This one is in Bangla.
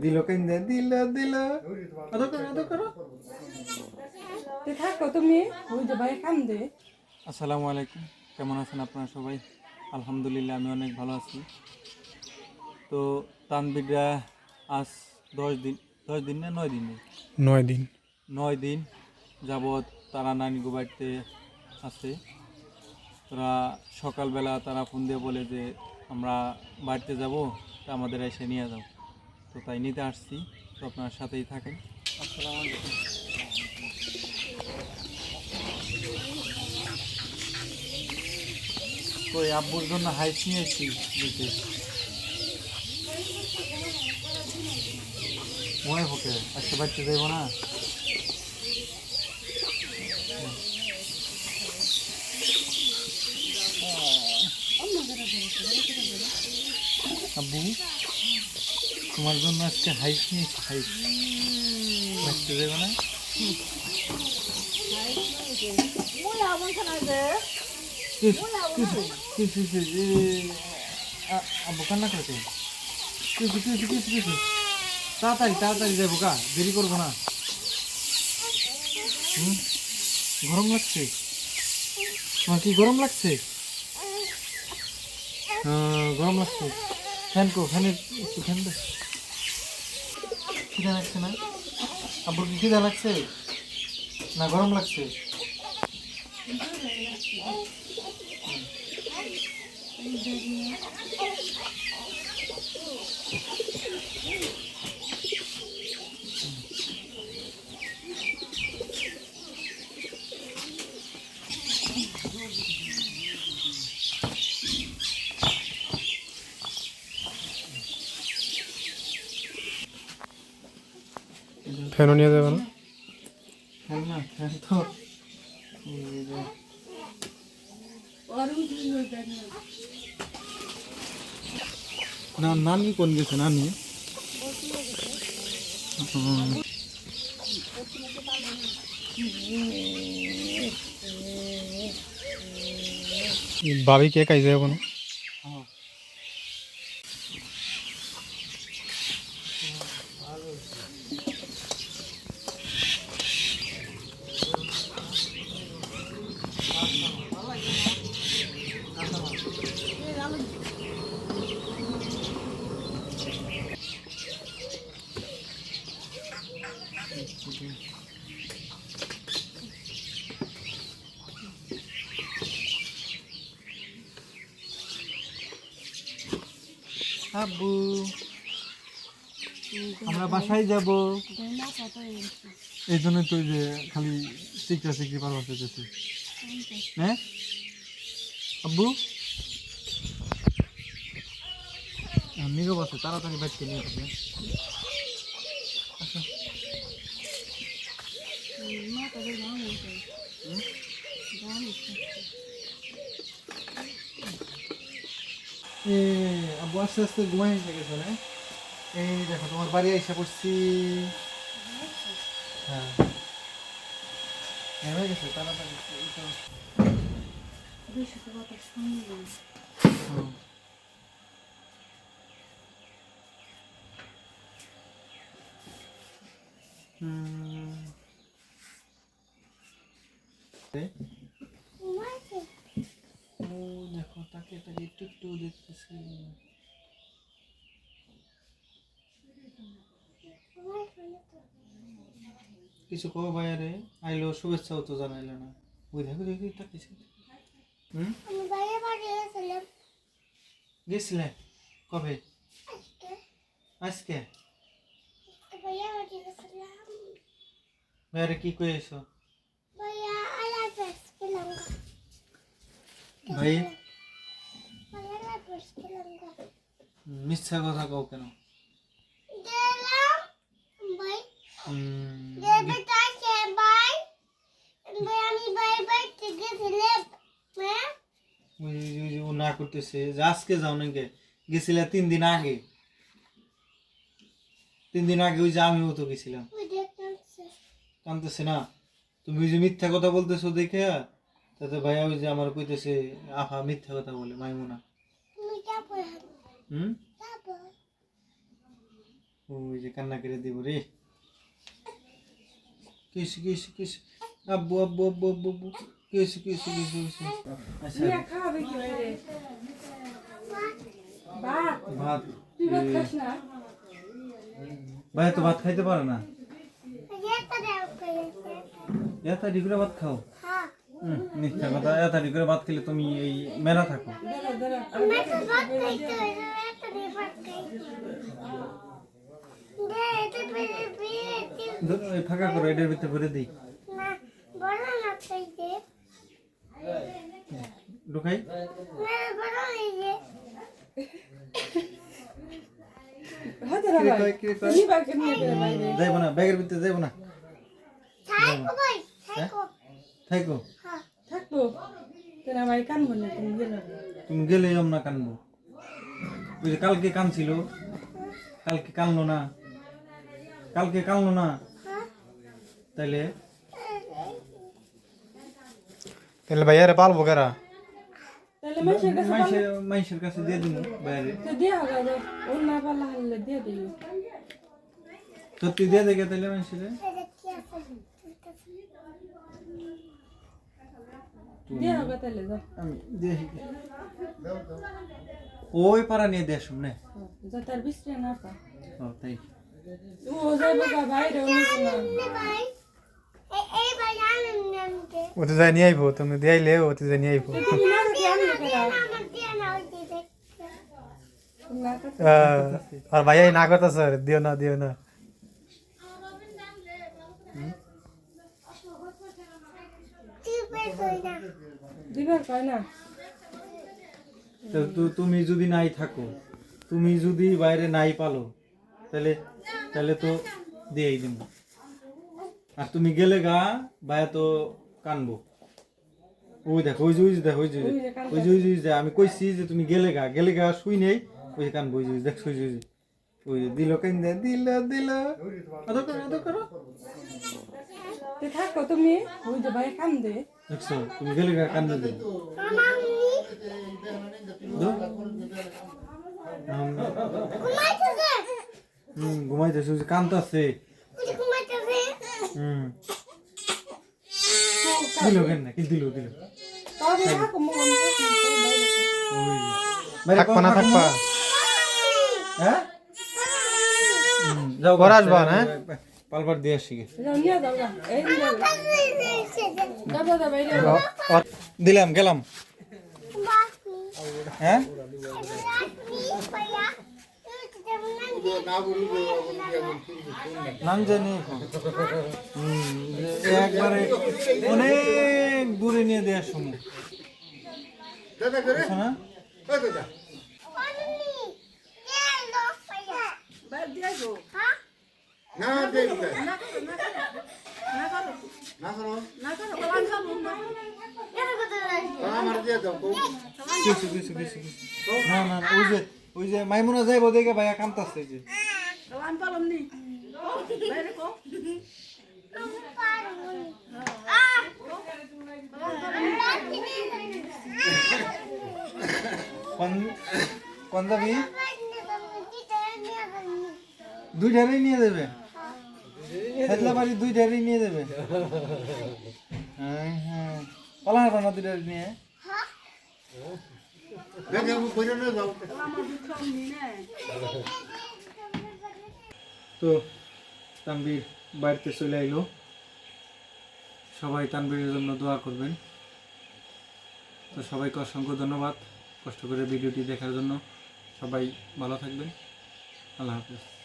দিল কেন্দে দিল দিল থাকো তুমি ওই যে ভাই কান্দে। আসসালামু আলাইকুম, কেমন আছেন আপনারা সবাই? আলহামদুলিল্লাহ আমি অনেক ভালো আছি। তো তানবিররা আজ 10 দিন না 9 দিন 9 দিন 9 দিন যাবৎ তারা নানিগো বাড়িতে আছে। তারা সকালবেলা তারা ফোন দিয়ে বলে যে আমরা বাড়িতে যাব, তা আমাদের এসে নিয়ে যাও। তো তাই নিতে আসছি, তো আপনার সাথেই থাকেন। আসসালামু আলাইকুম। কই আব্বুর জন্য হাইস নিয়ে এসেছি বুঝতে মনে হোকে আজকে বাড়িতে যাইব না। আব্বু তোমার জন্য আজকে হাইস নিয়েছি, হাইস বাড়িতে যাইব না। আব্বু কান্না করেছে, তাড়াতাড়ি তাড়াতাড়ি যাবো কা, দেরি করবো না। গরম লাগছে তোমার? কি গরম লাগছে? গরম লাগছে। ফ্যান কো, ফ্যানের একটু ফ্যান দে। খিদা লাগছে না আব্বুর? কি খিদা লাগছে না গরম লাগছে? ফ্যানও নিয়ে যাবে না? ফ্যান না, ফ্যান তো না। নানি কোন গেছে? নানি ভাবি কে কাজে যাবো না? আব্বু আমরা বাসায় যাব, এই জন্য তো যে খালি চিকটা চিকটি পারবা পেতেছি। হ্যাঁ আব্বু নীরব আছে, তাড়াতাড়ি বাইককে নিয়ে যাবে। আচ্ছা আব্বু আস্তে আস্তে ঘুমাই এসে গেছে না? এই দেখো তোমার বাড়ি এসে পড়ছি। হ্যাঁ হয়ে গেছে, তাড়াতাড়ি দেখো তাকে তাকে একটু একটু দেখতেছে। কিছু কো বাইরে আইলো, শুভেচ্ছাও তো জানাইলে না। ওই দেখো দেখি তাকিয়েছে। গেছিলে কবে? আজকে বাইরে কি কয়েছ? ভাই মিথ্যা কথা কও কেন? ও না করতেছে যে আজকে যাও নাকি? গেছিলে 3 দিন আগে। 3 দিন আগে ওই যে আমিও তো গেছিলাম। কানতেছে না? তুমি ওই যে মিথ্যা কথা বলতেছো দেখে, তাতে ভাইয়া ওই যে আমার কইতেছে আহা মিথ্যা কথা বলে মাইমুনা। হুম ওই যে কান্না করে দিব রে কিস কিস কিস আব্বু আব্বু আব্বু আব্বু আব্বু কিস কিস কিস কিস আচ্ছা নিয়ে খাওয়াবে কি বাইরে ভাত ভাত তুই ভাত খাস না ভাই তো ভাত খাইতে পারে না এতাড়ি করে ভাত খাও মিথ্যা কথা এতাড়ি করে ভাত খেলে তুমি এই মেলা থাকো দাঁড়া এই ফাঁকা করো এটার ভিতরে ভরে দিই ঢুকাই হাতে রাখ তুই বাকে নিয়ে দে বাইরে যাইবো না ব্যাগের ভিতরে যাইবো না থাকো থাকবো তোরা ভাই কানবো না তুমি গেলে তুমি গেলে আমরা কানবো ওই যে কালকে কানছিল কালকে কানলো না তাইলে তাহলে ভাইয়ারে পালবো কারা তাহলে মাসের কাছে মাইশের কাছে দিয়ে দিব বাইরে তো দিয়ে হবে ওর না পারলে হলে দিয়ে দিবি সত্যি দিয়ে দেখে তাহলে মাইশের দিয়ে হবে তাহলে যাও আমি দিয়ে ওই পাড়া নিয়ে দিয়ে আসুন না যা তার বিশ্রে না পা ও তাই ও যাইবো বাইরে অন্য ওতে যাই নিয়ে আইবো তুমি দিয়াইলে ওতে যাই নিয়ে আইবো তুমি না দিয়ে আমি না আর ভাইয়াই না করতেছে দিও না দিবার কয় না তুমি যদি নাই থাকো তুমি যদি বাইরে নাই পালো তাহলে তো দিয়েই দিব আর তুমি গেলে গা ভাইয়া তো কানবো ওই দেখো ওই যে আমি কইছি যে তুমি গেলে গা শুই নেই ওই যে কানবো ওই দেখ ওই দিল কেন দিল আদর করো তে থাকো তুমি ওই যে ভাই কান দে দেখছো তুমি গেলে গা কান্দে দিল ঘুমাইতেছে কান্দতেছে দিল কেন না কি দিল তবে থাকো মন থাকবা না থাকবা হ্যাঁ যাও ঘর আসবা না পালবার দিয়ে আসি যাও নিয়ে যাও গা এই নিয়ে যাও দাদা বাইরে দিলাম গেলাম হ্যাঁ নাম জানি একবারে অনেক দূরে নিয়ে দেওয়ার সময় না না ওই যে মাইমুনা যাইবো দেখে ভাইয়া কামতাছে যে কোন যাবি দুইটারই নিয়ে দেবে হেদলাবাড়ি দুইটারই নিয়ে দেবে হ্যাঁ পালা হারবা না দুইটারই নিয়ে তো তানবীর বাড়িতে চলে আইলো সবাই তানবীরের জন্য দোয়া করবেন তো সবাইকে অসংখ্য ধন্যবাদ কষ্ট করে ভিডিওটি দেখার জন্য সবাই ভালো থাকবেন আল্লাহ হাফেজ